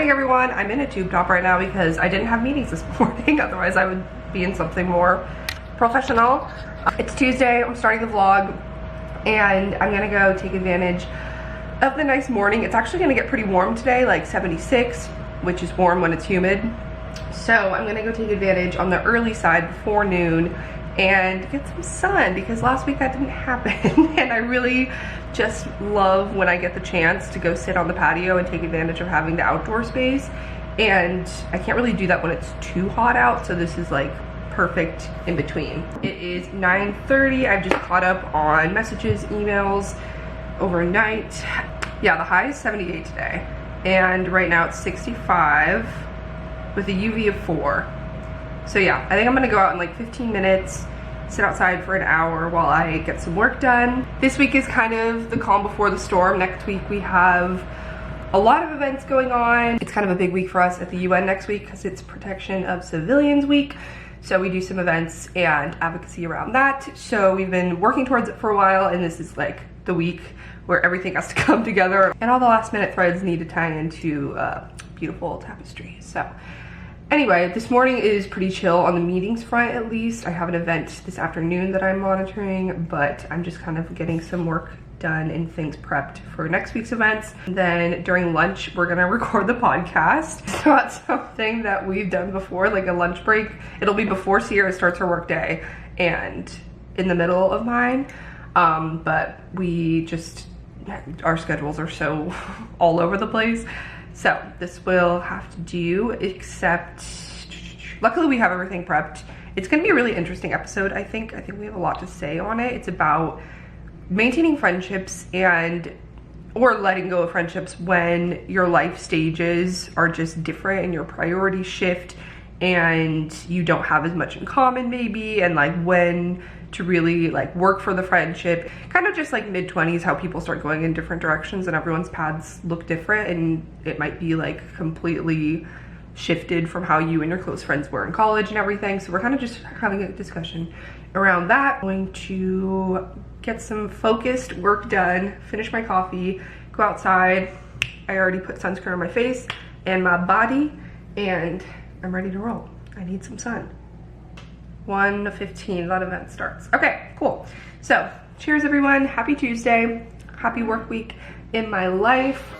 morning, everyone. I'm in a tube top right now because I didn't have meetings this morning. Otherwise, I would be in something more professional. It's Tuesday. I'm starting the vlog, and I'm gonna go take advantage of the nice morning. It's actually gonna get pretty warm today, like 76, which is warm when it's humid. So I'm gonna go take advantage on the early side before noon and get some sun, because last week that didn't happen. And I really just love when I get the chance to go sit on the patio and take advantage of having the outdoor space. And I can't really do that when it's too hot out, so this is like perfect in between. It is 9:30. I've just caught up on messages, emails overnight. Yeah, the high is 78 today, and right now it's 65 with a UV of 4. So yeah, I think I'm gonna go out in like 15 minutes, sit outside for an hour while I get some work done. This week is kind of the calm before the storm. Next week we have a lot of events going on. It's kind of a big week for us at the UN next week because it's Protection of Civilians Week. So we do some events and advocacy around that. So we've been working towards it for a while, and this is like the week where everything has to come together and all the last minute threads need to tie into beautiful tapestry. So anyway, this morning is pretty chill on the meetings front, at least. I have an event this afternoon that I'm monitoring, but I'm just kind of getting some work done and things prepped for next week's events. And then during lunch, we're gonna record the podcast. So that's something that we've done before, like a lunch break. It'll be before Sierra starts her work day and in the middle of mine. But we just, our schedules are so all over the place. So this will have to do, except luckily we have everything prepped. It's gonna be a really interesting episode, I think. I think we have a lot to say on it. It's about maintaining friendships or letting go of friendships when your life stages are just different and your priorities shift and you don't have as much in common maybe, and like when to really like work for the friendship. Kind of just like mid-20s, how people start going in different directions and everyone's paths look different, and it might be like completely shifted from how you and your close friends were in college and everything. So we're kind of just having a discussion around that. I'm going to get some focused work done, finish my coffee, go outside. I already put sunscreen on my face and my body, and I'm ready to roll. I need some sun. 1:15, that event starts. Okay, cool. So cheers everyone, happy Tuesday, happy work week in my life.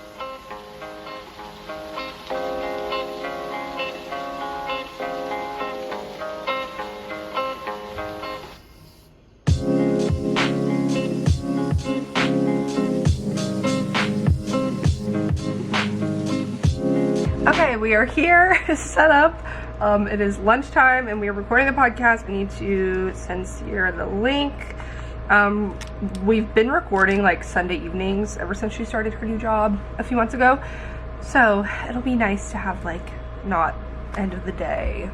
Okay, we are here, set up. It is lunchtime and we are recording the podcast. We need to send Sierra the link. We've been recording like Sunday evenings ever since she started her new job a few months ago. So it'll be nice to have like not end of the day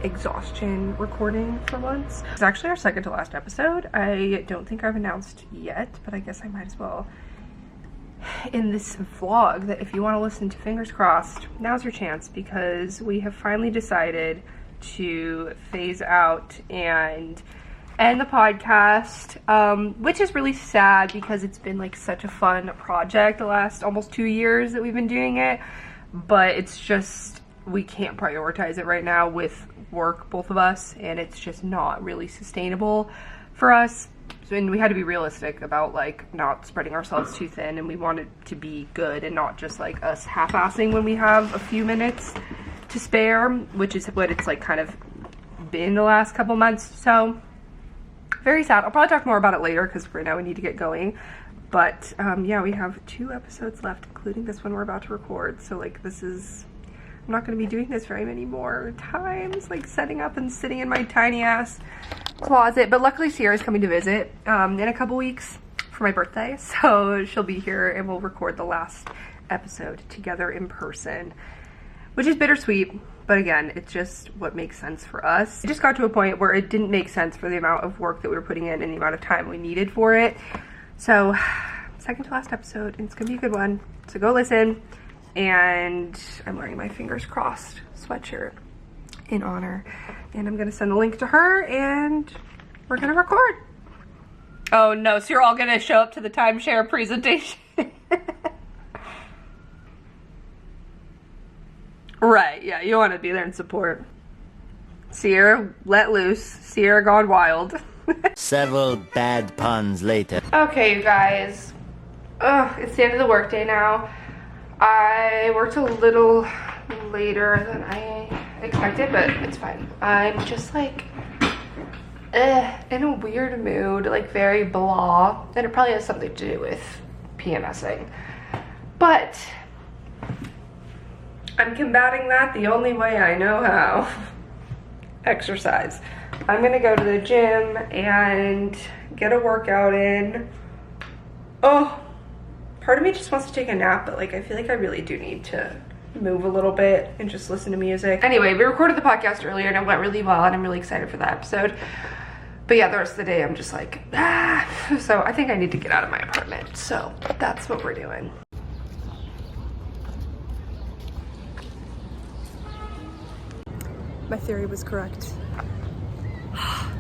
exhaustion recording for once. It's actually our second to last episode. I don't think I've announced yet, but I guess I might as well in this vlog that if you want to listen to Fingers Crossed, now's your chance, because we have finally decided to phase out and end the podcast, which is really sad because it's been like such a fun project the last almost 2 years that we've been doing it, but it's just we can't prioritize it right now with work, both of us, and it's just not really sustainable for us. And we had to be realistic about like not spreading ourselves too thin, and we wanted to be good and not just like us half-assing when we have a few minutes to spare, which is what it's like kind of been the last couple months. So very sad. I'll probably talk more about it later because right now we need to get going. But yeah, we have 2 episodes left, including this one we're about to record. So like this is, I'm not going to be doing this very many more times, like setting up and sitting in my tiny ass closet. But luckily Sierra's coming to visit in a couple weeks for my birthday, so she'll be here and we'll record the last episode together in person, which is bittersweet, but again, it's just what makes sense for us. It just got to a point where it didn't make sense for the amount of work that we were putting in and the amount of time we needed for it. So second to last episode, and it's gonna be a good one, so go listen. And I'm wearing my Fingers Crossed sweatshirt in honor, and I'm gonna send the link to her and we're gonna record. Oh no, so you're all gonna show up to the timeshare presentation. Right, yeah, you want to be there and support. Sierra let loose. Sierra gone wild. Several bad puns later. Okay, you guys. It's the end of the workday now. I worked a little later than I expected, but it's fine. I'm just like in a weird mood, like very blah, and it probably has something to do with PMSing. But I'm combating that the only way I know how. Exercise. I'm gonna go to the gym and get a workout in. Oh, part of me just wants to take a nap, but like I feel like I really do need to move a little bit and just listen to music. Anyway, we recorded the podcast earlier and it went really well and I'm really excited for that episode. But yeah, the rest of the day I'm just like, So I think I need to get out of my apartment. So that's what we're doing. My theory was correct.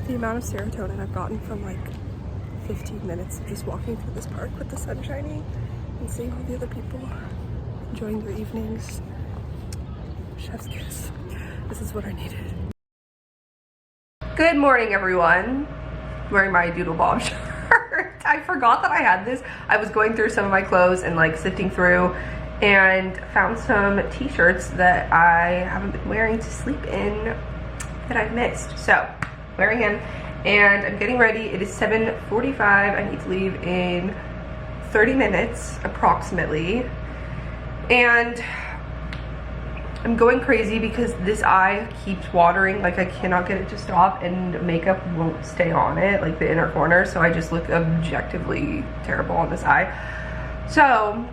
The amount of serotonin I've gotten from like 15 minutes of just walking through this park with the sun shining and seeing all the other people enjoying their evenings. Chef's kiss. This is what I needed. Good morning, everyone. I'm wearing my Doodle Bob shirt. I forgot that I had this. I was going through some of my clothes and like sifting through and found some t-shirts that I haven't been wearing to sleep in that I've missed. So, wearing them, and I'm getting ready. It is 7:45. I need to leave in 30 minutes, approximately. And I'm going crazy because this eye keeps watering. Like, I cannot get it to stop, and makeup won't stay on it, like the inner corner, so I just look objectively terrible on this eye. So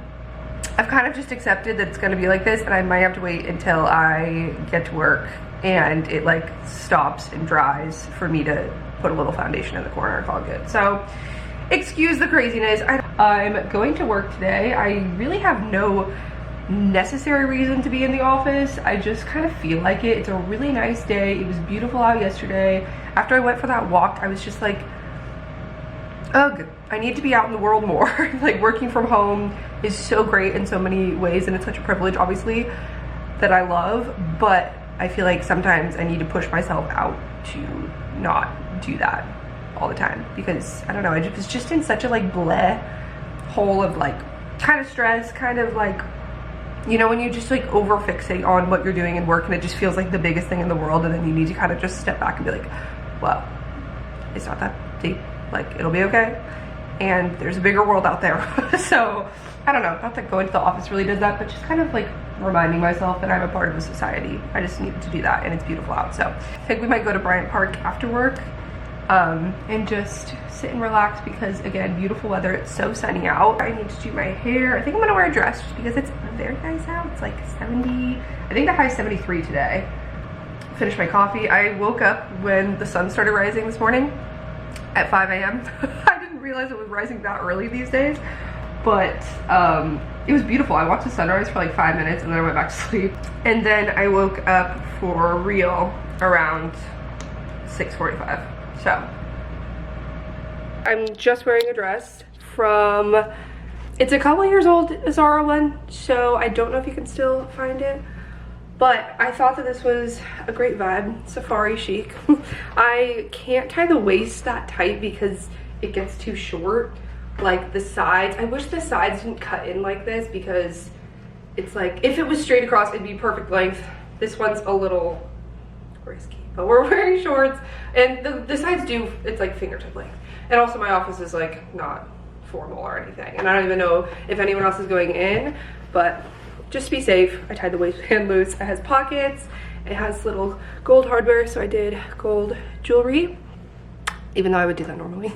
I've kind of just accepted that it's gonna be like this, and I might have to wait until I get to work and it like stops and dries for me to put a little foundation in the corner and call it good. So excuse the craziness. I'm going to work today. I really have no necessary reason to be in the office. I just kind of feel like it. It's a really nice day. It was beautiful out yesterday. After I went for that walk, I was just like, ugh, I need to be out in the world more. Like, working from home is so great in so many ways, and it's such a privilege, obviously, that I love, but I feel like sometimes I need to push myself out to not do that all the time, because I don't know, I was just in such a like bleh hole of like kind of stress, kind of like, you know, when you just like over fixate on what you're doing in work and it just feels like the biggest thing in the world, and then you need to kind of just step back and be like, well, it's not that deep, like it'll be okay, and there's a bigger world out there. So I don't know, not that going to the office really does that, but just kind of like reminding myself that I'm a part of a society. I just needed to do that, and it's beautiful out. So I think we might go to Bryant Park after work and just sit and relax, because again, beautiful weather. It's so sunny out. I need to do my hair. I think I'm gonna wear a dress just because it's very nice out. It's like 70, I think the high is 73 today. Finished my coffee. I woke up when the sun started rising this morning at 5 a.m. I didn't realize it was rising that early these days, but it was beautiful. I watched the sunrise for like 5 minutes and then I went back to sleep. And then I woke up for real around 6:45. So I'm just wearing a dress from, it's a couple years old, a Zara one, so I don't know if you can still find it, but I thought that this was a great vibe, safari chic. I can't tie the waist that tight because it gets too short. Like the sides, I wish the sides didn't cut in like this, because it's like, if it was straight across, it'd be perfect length. This one's a little risky, but we're wearing shorts, and the sides do, it's like fingertip length. And also my office is like not formal or anything, and I don't even know if anyone else is going in, but just to be safe, I tied the waistband loose. It has pockets, it has little gold hardware, so I did gold jewelry, even though I would do that normally.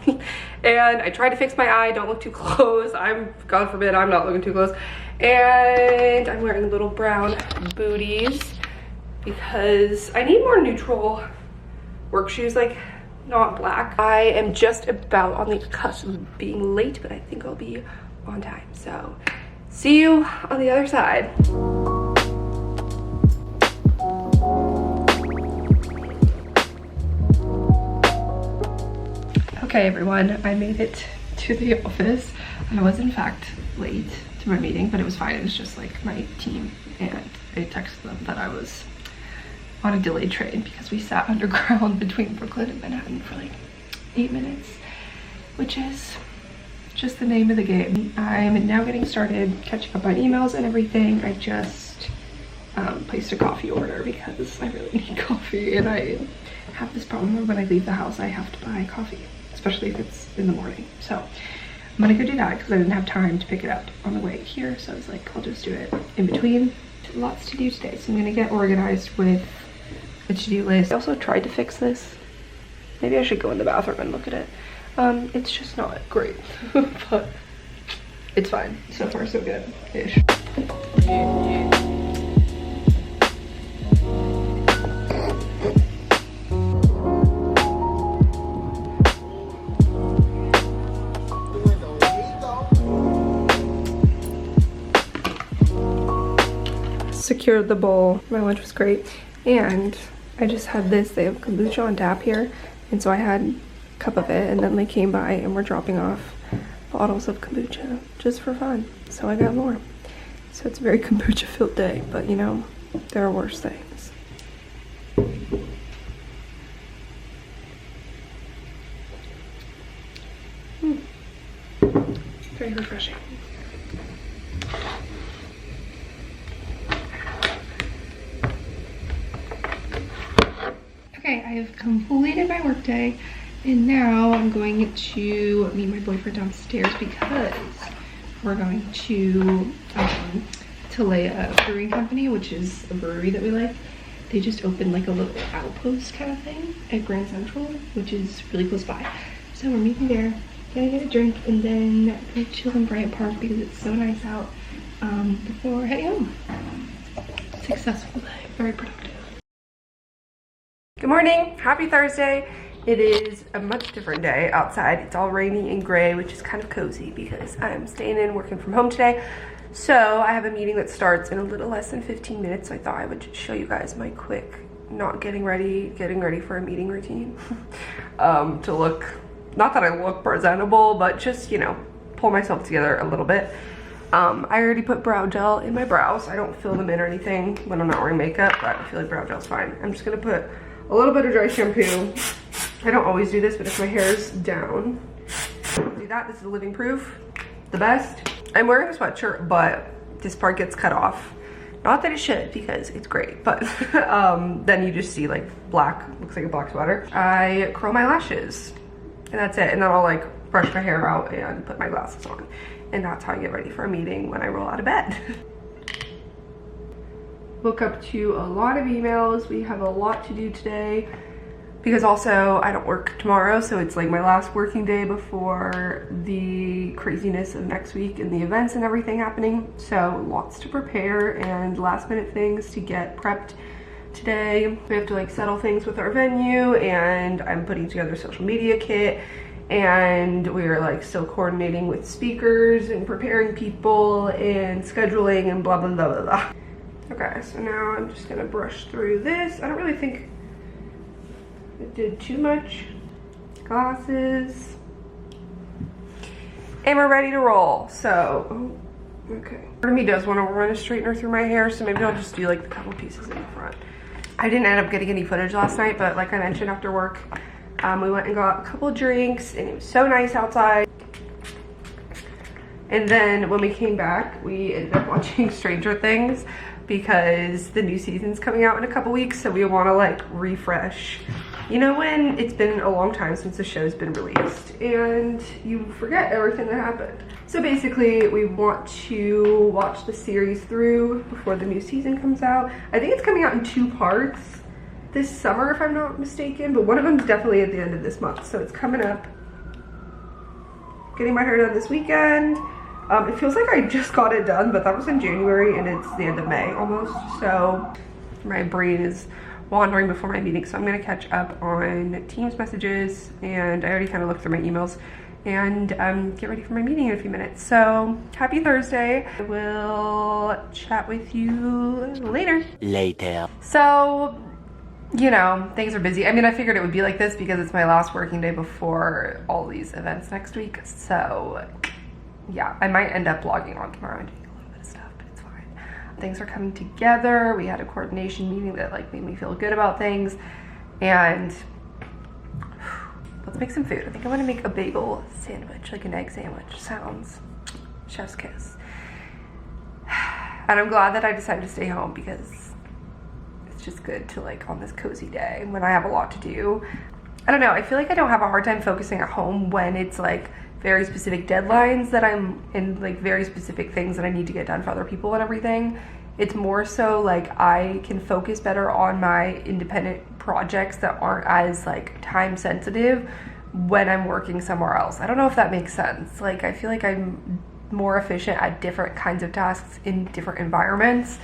And I tried to fix my eye, don't look too close. God forbid, I'm not looking too close. And I'm wearing little brown booties because I need more neutral work shoes, like not black. I am just about on the cusp of being late, but I think I'll be on time. So see you on the other side. Okay everyone, I made it to the office. I was in fact late to my meeting, but it was fine. It was just like my team, and I texted them that I was on a delayed train because we sat underground between Brooklyn and Manhattan for like 8 minutes, which is just the name of the game. I'm now getting started catching up on emails and everything. I just placed a coffee order because I really need coffee, and I have this problem where when I leave the house I have to buy coffee, especially if it's in the morning. So I'm gonna go do that because I didn't have time to pick it up on the way here, so I was like, I'll just do it in between. Lots to do today, so I'm gonna get organized with a to-do list. I also tried to fix this. Maybe I should go in the bathroom and look at it. It's just not great, but it's fine. So far so good-ish. Secured the bowl. My lunch was great, and I just had this. They have kombucha on tap here, and so I had a cup of it, and then they came by and were dropping off bottles of kombucha just for fun, so I got more. So it's a very kombucha filled day, but you know, there are worse things. Very refreshing. Okay, I have completed my workday, and now I'm going to meet my boyfriend downstairs because we're going to Tarte Brewing Company, which is a brewery that we like. They just opened like a little outpost kind of thing at Grand Central, which is really close by. So we're meeting there, gonna get a drink, and then go chill in Bryant Park because it's so nice out before heading home. Successful day, very productive. Good morning, happy Thursday. It is a much different day outside. It's all rainy and gray, which is kind of cozy because I'm staying in working from home today. So I have a meeting that starts in a little less than 15 minutes. So I thought I would just show you guys my quick, not getting ready for a meeting routine. To look, not that I look presentable, but just, you know, pull myself together a little bit. I already put brow gel in my brows. I don't fill them in or anything when I'm not wearing makeup, but I feel like brow gel's fine. I'm just gonna put a little bit of dry shampoo. I don't always do this, but if my hair's down, do that. This is living proof, the best. I'm wearing a sweatshirt, but this part gets cut off. Not that it should, because it's great, but then you just see like black, looks like a black sweater. I curl my lashes, and that's it. And then I'll like brush my hair out and put my glasses on. And that's how I get ready for a meeting when I roll out of bed. Woke up to a lot of emails. We have a lot to do today because also I don't work tomorrow, so it's like my last working day before the craziness of next week and the events and everything happening. So lots to prepare and last minute things to get prepped today. We have to like settle things with our venue, and I'm putting together a social media kit, and we're like still coordinating with speakers and preparing people and scheduling and blah blah blah blah blah. Okay, so now I'm just gonna brush through this. I don't really think it did too much. Glasses. And we're ready to roll. So, okay. Part of me does want to run a straightener through my hair, so maybe I'll just do like the couple pieces in the front. I didn't end up getting any footage last night, but like I mentioned after work, we went and got a couple drinks, and it was so nice outside. And then when we came back, we ended up watching Stranger Things because the new season's coming out in a couple weeks, so we want to like refresh. You know when it's been a long time since the show's been released and you forget everything that happened. So basically we want to watch the series through before the new season comes out. I think it's coming out in 2 parts this summer if I'm not mistaken, but one of them's definitely at the end of this month, so it's coming up. Getting my hair done this weekend. It feels like I just got it done, but that was in January and it's the end of May almost. So my brain is wandering before my meeting. So I'm gonna catch up on Teams messages, and I already kind of looked through my emails, and get ready for my meeting in a few minutes. So happy Thursday. I will chat with you later. So, you know, things are busy. I mean, I figured it would be like this because it's my last working day before all these events next week. So yeah, I might end up vlogging on tomorrow and doing a little bit of stuff, but it's fine. Things are coming together. We had a coordination meeting that like made me feel good about things, and let's make some food. I think I'm gonna make a bagel sandwich, like an egg sandwich. Sounds chef's kiss. And I'm glad that I decided to stay home because it's just good to like on this cozy day when I have a lot to do. I don't know, I feel like I don't have a hard time focusing at home when it's like very specific deadlines that I'm in, like very specific things that I need to get done for other people and everything. It's more so like I can focus better on my independent projects that aren't as like time sensitive when I'm working somewhere else. I don't know if that makes sense. Like I feel like I'm more efficient at different kinds of tasks in different environments.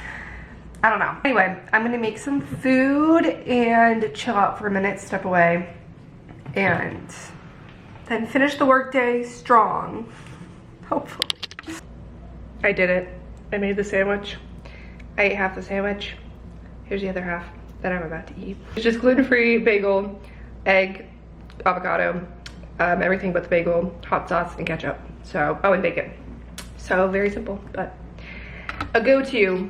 I don't know. Anyway, I'm gonna make some food and chill out for a minute, step away, and then finish the workday strong, hopefully. I did it. I made the sandwich. I ate half the sandwich. Here's the other half that I'm about to eat. It's just gluten-free bagel, egg, avocado, everything but the bagel, hot sauce, and ketchup. So, oh, and bacon. So very simple, but a go-to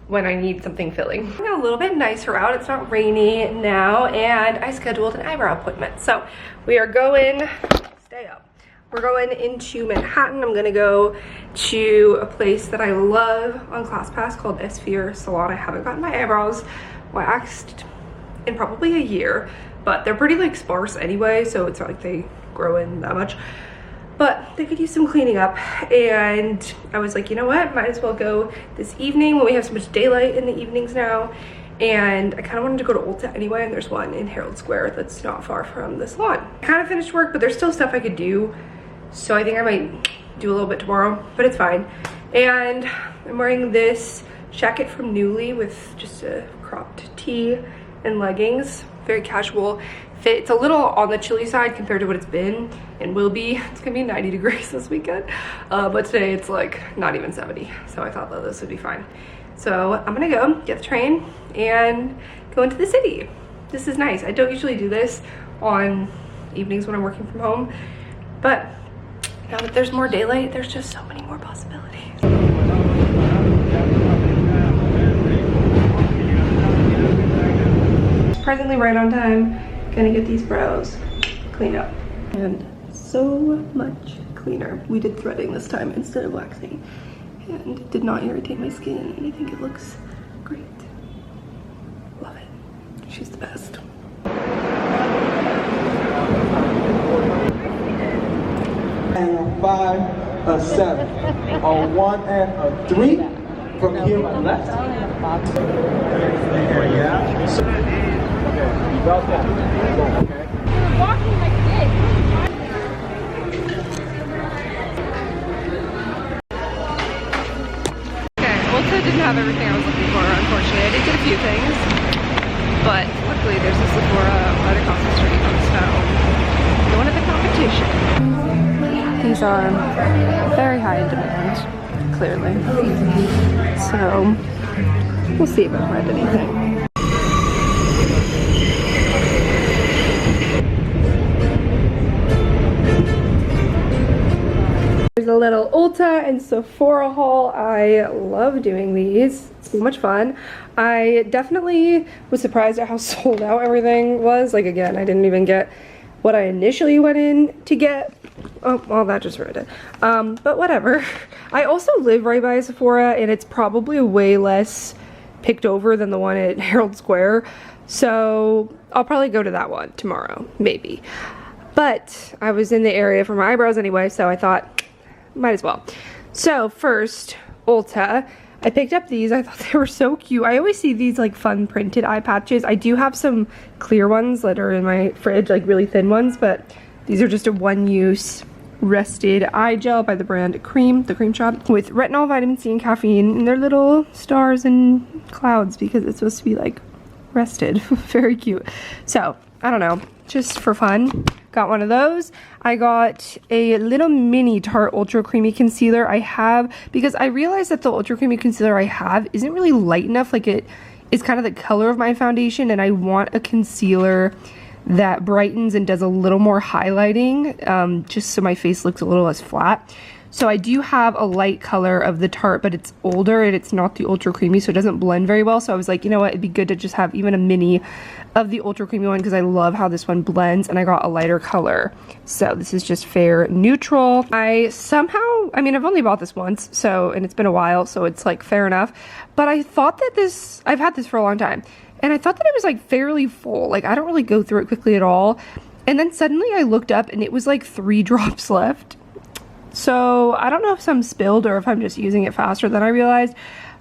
when I need something filling. It's a little bit nicer out. It's not rainy now, and I scheduled an eyebrow appointment. So we are going, stay up. We're going into Manhattan. I'm gonna go to a place that I love on ClassPass called Sphere Salon. I haven't gotten my eyebrows waxed in probably a year, but they're pretty like sparse anyway, so it's not like they grow in that much. But they could use some cleaning up, and I was like, you know what, might as well go this evening when we have so much daylight in the evenings now. And I kind of wanted to go to Ulta anyway, and there's one in Herald Square that's not far from the salon. I kind of finished work, but there's still stuff I could do, so I think I might do a little bit tomorrow, but it's fine. And I'm wearing this jacket from Nuuly with just a cropped tee and leggings, very casual fit. It's a little on the chilly side compared to what it's been and will be. It's gonna be 90 degrees this weekend, but today it's like not even 70, so I thought that this would be fine. So I'm gonna go get the train and go into the city. This is nice. I don't usually do this on evenings when I'm working from home, but now that there's more daylight, there's just so many more possibilities. Surprisingly right on time. Gonna get these brows cleaned up. And so much cleaner. We did threading this time instead of waxing, and it did not irritate my skin, and I think it looks great. Love it. She's the best. And a 5, a 7, a 1 and a 3. From here on left. Walking like this. Okay, Ulta didn't have everything I was looking for, unfortunately. I did get a few things, but luckily there's a Sephora right across the street, so going to the competition. These are very high in demand, clearly. So we'll see if I find anything. There's a little Ulta and Sephora haul. I love doing these. It's so much fun. I definitely was surprised at how sold out everything was. Like, again, I didn't even get what I initially went in to get. Oh, well, that just ruined it. But whatever. I also live right by Sephora, and it's probably way less picked over than the one at Herald Square. So I'll probably go to that one tomorrow, maybe. But I was in the area for my eyebrows anyway, so I thought, might as well. So first, Ulta. I picked up these. I thought they were so cute. I always see these like fun printed eye patches. I do have some clear ones that are in my fridge, like really thin ones, but these are just a one-use rested eye gel by the brand Cream, the Cream Shop, with retinol, vitamin C, and caffeine. And they're little stars and clouds because it's supposed to be like rested. Very cute. So I don't know, just for fun, got one of those. I got a little mini Tarte Ultra Creamy Concealer. I have, because I realized that the Ultra Creamy Concealer I have isn't really light enough. Like, it is kind of the color of my foundation, and I want a concealer that brightens and does a little more highlighting, just so my face looks a little less flat. So I do have a light color of the Tarte, but it's older and it's not the ultra creamy, so it doesn't blend very well. So I was like, you know what, it'd be good to just have even a mini of the ultra creamy one because I love how this one blends, and I got a lighter color. So this is just fair neutral. I mean, I've only bought this once, so, and it's been a while, so it's like fair enough. But I thought that I've had this for a long time, and I thought that it was like fairly full. Like I don't really go through it quickly at all. And then suddenly I looked up and it was like 3 drops left. So I don't know if some spilled or if I'm just using it faster than I realized,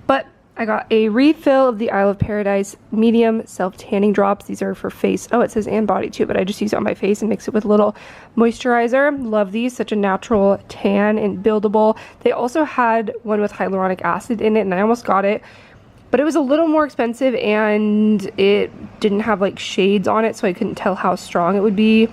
but I got a refill of the Isle of Paradise medium self-tanning drops. These are for face. Oh, it says and body too, but I just use it on my face and mix it with a little moisturizer. Love these, such a natural tan and buildable. They also had one with hyaluronic acid in it, and I almost got it, but it was a little more expensive and it didn't have like shades on it, so I couldn't tell how strong it would be.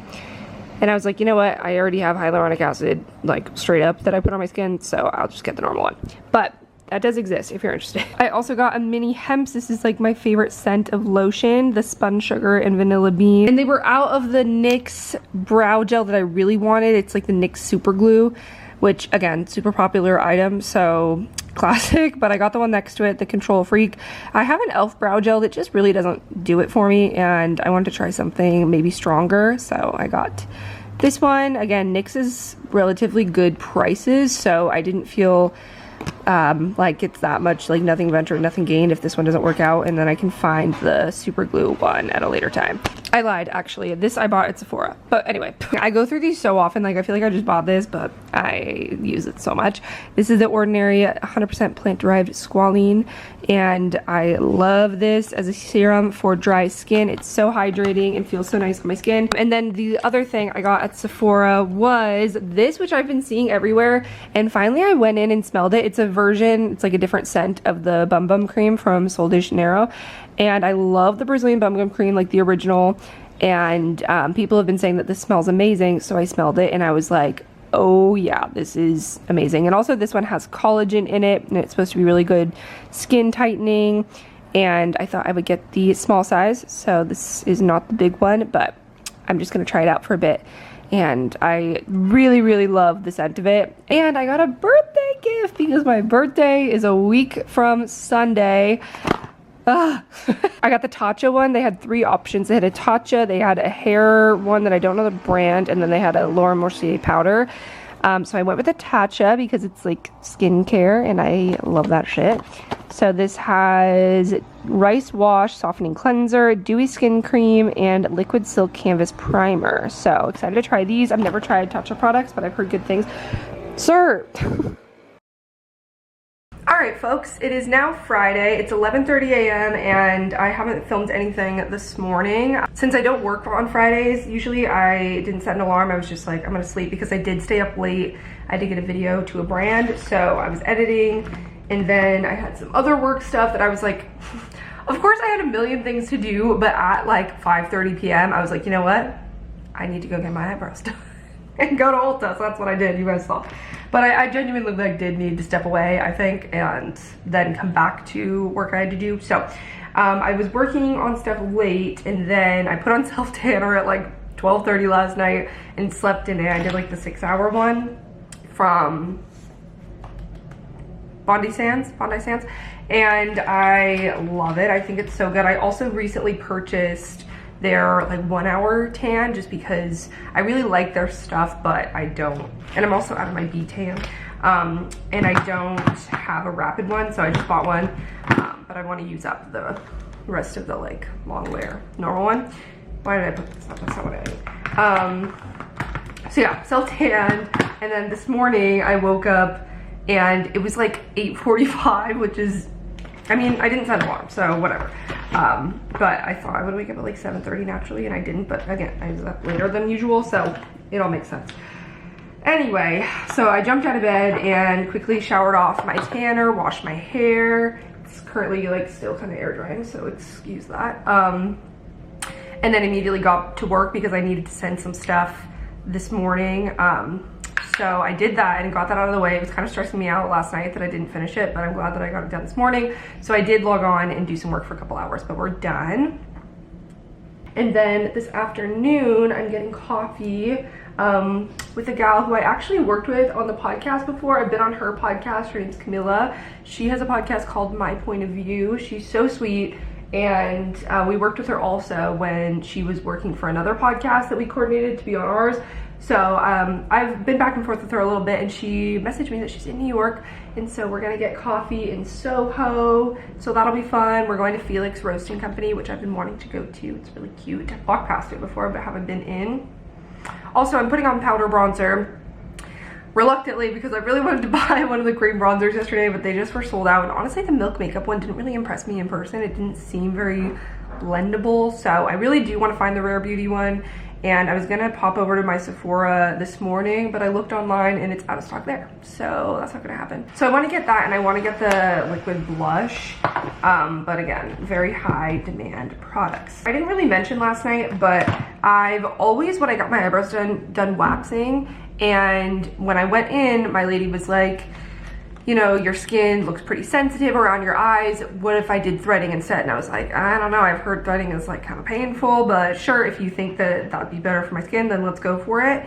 And I was like, you know what, I already have hyaluronic acid like straight up that I put on my skin, so I'll just get the normal one. But that does exist if you're interested. I also got a mini Hemps. This is like my favorite scent of lotion, the spun sugar and vanilla bean. And they were out of the NYX brow gel that I really wanted. It's like the NYX super glue, which again, super popular item, so classic, but I got the one next to it, the Control Freak. I have an e.l.f. brow gel that just really doesn't do it for me, and I wanted to try something maybe stronger, so I got this one. Again, NYX is relatively good prices, so I didn't feel like it's that much, like nothing ventured, nothing gained if this one doesn't work out, and then I can find the super glue one at a later time. I lied, actually. This I bought at Sephora. But anyway, I go through these so often, like I feel like I just bought this, but I use it so much. This is the Ordinary 100% plant-derived Squalene, and I love this as a serum for dry skin. It's so hydrating and feels so nice on my skin. And then the other thing I got at Sephora was this, which I've been seeing everywhere, and finally I went in and smelled it. It's a version, it's like a different scent of the Bum Bum cream from Sol de Janeiro, and I love the Brazilian Bum Bum cream, like the original, and people have been saying that this smells amazing, so I smelled it and I was like, oh yeah, this is amazing. And also this one has collagen in it, and it's supposed to be really good skin tightening, and I thought I would get the small size, so this is not the big one, but I'm just gonna try it out for a bit. And I really, really love the scent of it. And I got a birthday gift because my birthday is a week from Sunday. I got the Tatcha one. They had 3 options. They had a Tatcha, they had a hair one that I don't know the brand, and then they had a Laura Mercier powder. So I went with the Tatcha because it's like skincare and I love that shit. So this has rice wash, softening cleanser, dewy skin cream, and liquid silk canvas primer. So excited to try these. I've never tried Tatcha products, but I've heard good things. Sir. Alright folks, it is now Friday. It's 11:30 a.m. and I haven't filmed anything this morning. Since I don't work on Fridays, usually I didn't set an alarm. I was just like, I'm gonna sleep because I did stay up late. I had to get a video to a brand, so I was editing, and then I had some other work stuff that I was like, of course I had a million things to do, but at like 5:30 p.m. I was like, you know what? I need to go get my eyebrows done and go to Ulta, so that's what I did. You guys saw. But I genuinely like did need to step away, I think, and then come back to work I had to do. So I was working on stuff late, and then I put on self-tanner at like 12:30 last night and slept in it. I did like the 6-hour one from Bondi Sands, and I love it. I think it's so good. I also recently purchased their like 1-hour tan just because I really like their stuff, but I don't, and I'm also out of my B tan, and I don't have a rapid one, so I just bought one, but I want to use up the rest of the like long wear normal one. Why did I put this up? That's not what I did. So yeah, self-tanned, and then this morning I woke up and it was like 8:45, which is, I mean, I didn't set an alarm, so whatever. But I thought I would wake up at like 7:30 naturally, and I didn't, but again, I was up later than usual, so it all makes sense. Anyway, so I jumped out of bed and quickly showered off my tanner, washed my hair. It's currently like still kind of air drying, so excuse that. And then immediately got to work because I needed to send some stuff this morning. So I did that and got that out of the way. It was kind of stressing me out last night that I didn't finish it, but I'm glad that I got it done this morning. So I did log on and do some work for a couple hours, but we're done. And then this afternoon, I'm getting coffee with a gal who I actually worked with on the podcast before. I've been on her podcast. Her name's Camilla. She has a podcast called My Point of View. She's so sweet. And we worked with her also when she was working for another podcast that we coordinated to be on ours. So I've been back and forth with her a little bit, and she messaged me that she's in New York, and so we're gonna get coffee in Soho, so that'll be fun. We're going to Felix Roasting Company, which I've been wanting to go to. It's really cute. I've walked past it before, but haven't been in. Also, I'm putting on powder bronzer reluctantly because I really wanted to buy one of the cream bronzers yesterday, but they just were sold out. And honestly, the Milk Makeup one didn't really impress me in person. It didn't seem very blendable, so I really do want to find the Rare Beauty one. And I was gonna pop over to my Sephora this morning, but I looked online and it's out of stock there, so that's not gonna happen. So I want to get that, and I want to get the liquid blush, but again, very high demand products. I didn't really mention last night, but I've always, when I got my eyebrows done waxing, and when I went in, my lady was like, you know, your skin looks pretty sensitive around your eyes. What if I did threading instead? And I was like, I don't know. I've heard threading is like kind of painful, but sure, if you think that that'd be better for my skin, then let's go for it.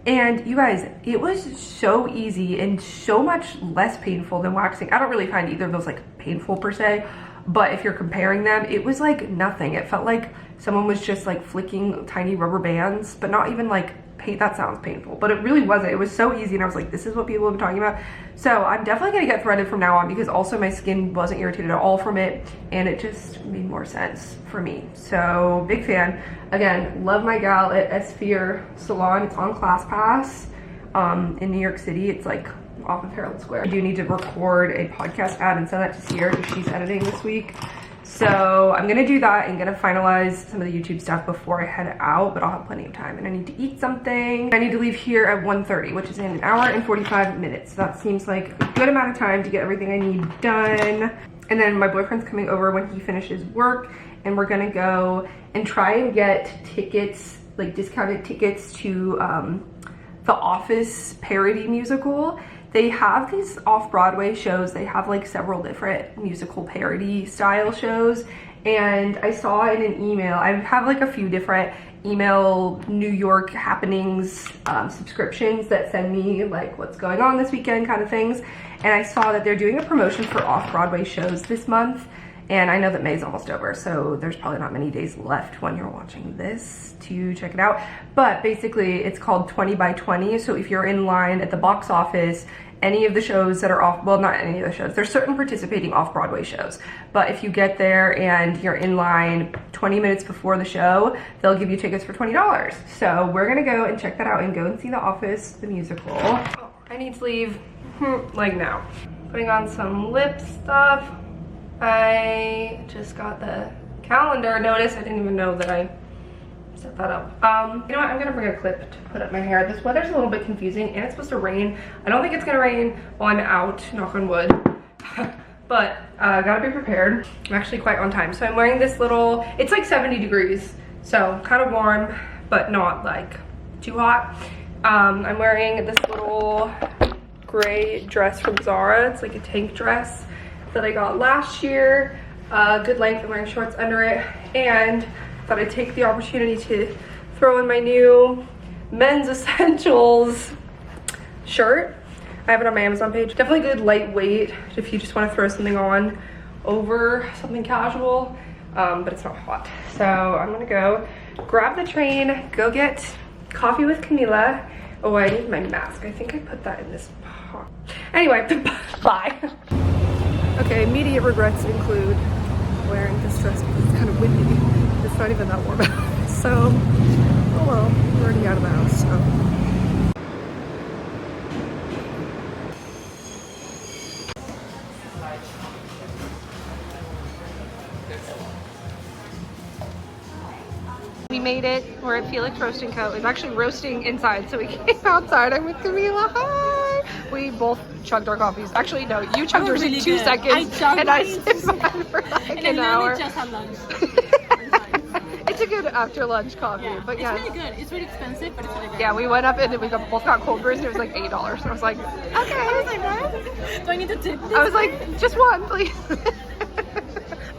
And you guys, it was so easy and so much less painful than waxing. I don't really find either of those like painful per se, but if you're comparing them, it was like nothing. It felt like someone was just like flicking tiny rubber bands, but not even like pain. That sounds painful, but it really wasn't. It was so easy, and I was like, this is what people have been talking about. So I'm definitely gonna get threaded from now on, because also my skin wasn't irritated at all from it, and it just made more sense for me. So big fan. Again, love my gal at Sphere Salon. It's on ClassPass in New York City. It's like off of Herald Square. I do need to record a podcast ad and send that to Sierra because she's editing this week. So I'm gonna do that and gonna finalize some of the YouTube stuff before I head out, but I'll have plenty of time. And I need to eat something. I need to leave here at 1:30, which is in an hour and 45 minutes. So that seems like a good amount of time to get everything I need done. And then my boyfriend's coming over when he finishes work, and we're gonna go and try and get tickets, like discounted tickets to the Office parody musical. They have these off-Broadway shows. They have like several different musical parody style shows. And I saw in an email, I have like a few different email New York happenings subscriptions that send me like what's going on this weekend kind of things. And I saw that they're doing a promotion for off-Broadway shows this month. And I know that May's almost over, so there's probably not many days left when you're watching this to check it out. But basically, it's called 20 by 20. So if you're in line at the box office, any of the shows that are off, well, not any of the shows, there's certain participating off-Broadway shows. But if you get there and you're in line 20 minutes before the show, they'll give you tickets for $20. So we're gonna go and check that out and go and see The Office, the musical. Oh, I need to leave like now. Putting on some lip stuff. I just got the calendar notice. I didn't even know that I set that up. You know what? I'm gonna bring a clip to put up my hair. This weather's a little bit confusing, and it's supposed to rain. I don't think it's gonna rain while I'm out, knock on wood. But gotta be prepared. I'm actually quite on time. So I'm wearing this little, it's like 70 degrees, so kind of warm, but not like too hot. I'm wearing this little gray dress from Zara. It's like a tank dress that I got last year. Good length. I'm wearing shorts under it, and thought I'd take the opportunity to throw in my new Men's Essentials shirt. I have it on my Amazon page. Definitely good lightweight if you just want to throw something on over something casual, but it's not hot. So I'm gonna go grab the train, go get coffee with Camilla. Oh, I need my mask. I think I put that in this pot. Anyway, bye. Okay, immediate regrets include wearing this dress because it's kind of windy. It's not even that warm out. So, oh well, we're already out of the house, so. We made it. We're at Felix Roasting Co. It's actually roasting inside, so we came outside. I'm with Camila. Hi! We both chugged our coffees. Actually, no, you chugged yours in 2 seconds, and I sipped mine for like an hour. Just had lunch. It's a good after lunch coffee, Yeah, but yeah. it's really good. It's really expensive, but it's really good. Yeah, we went up and we both got cold brews, and it was like $8. So I was like, okay. I was like, what? Do I need to tip this? I was like, just one, please.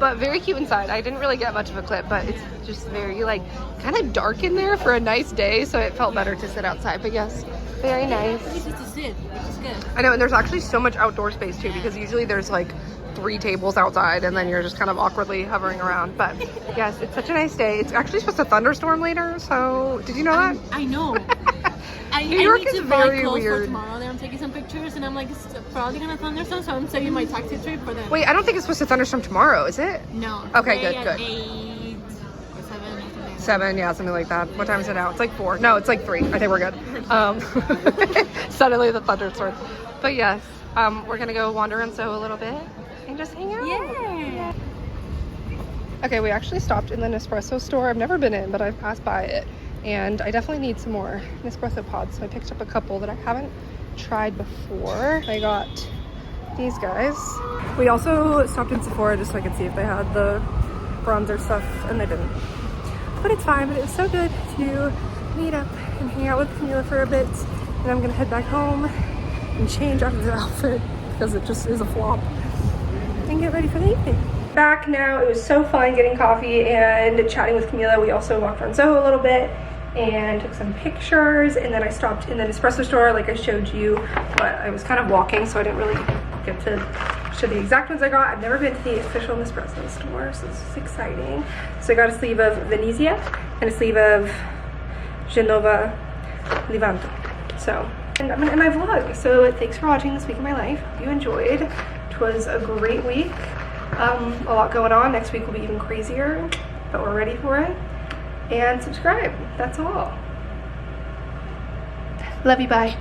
But very cute inside. I didn't really get much of a clip, but it's just very like kind of dark in there for a nice day, so it felt better to sit outside. But yes, very nice. It's just to sit, which is good. I know, and there's actually so much outdoor space too, because usually there's like 3 tables outside and then you're just kind of awkwardly hovering around. But yes, it's such a nice day. It's actually supposed to thunderstorm later, so did you know that? I know. New York I need is to buy very clothes weird. for tomorrow. Then I'm taking some pictures, and I'm like, it's probably gonna thunderstorm, so I'm saving my taxi trip for them. Wait, I don't think it's supposed to thunderstorm tomorrow, is it? No. Okay, today good, at good. 8 or 7 or something. 7, yeah, something like that. What time is it now? It's like 4. No, it's like 3. I think we're good. Suddenly the thunderstorm. But yes, we're gonna go wander in Soho a little bit and just hang out. Yeah. Okay, we actually stopped in the Nespresso store. I've never been in, but I've passed by it. And I definitely need some more Nespresso pods. So I picked up a couple that I haven't tried before. I got these guys. We also stopped in Sephora just so I could see if they had the bronzer stuff, and they didn't. But it's fine, but it was so good to meet up and hang out with Camila for a bit. And I'm gonna head back home and change out of the outfit because it just is a flop. And get ready for the evening. Back now. It was so fun getting coffee and chatting with Camila. We also walked around Soho a little bit and took some pictures, and then I stopped in the Nespresso store like I showed you, but I was kind of walking, so I didn't really get to show the exact ones I got. I've never been to the official Nespresso store, so this is exciting. So I got a sleeve of Venezia and a sleeve of Genova Levanto. So, and I'm gonna end my vlog. So thanks for watching this week of my life. Hope you enjoyed. It was a great week. A lot going on. Next week will be even crazier, but we're ready for it. And subscribe. That's all. Love you. Bye.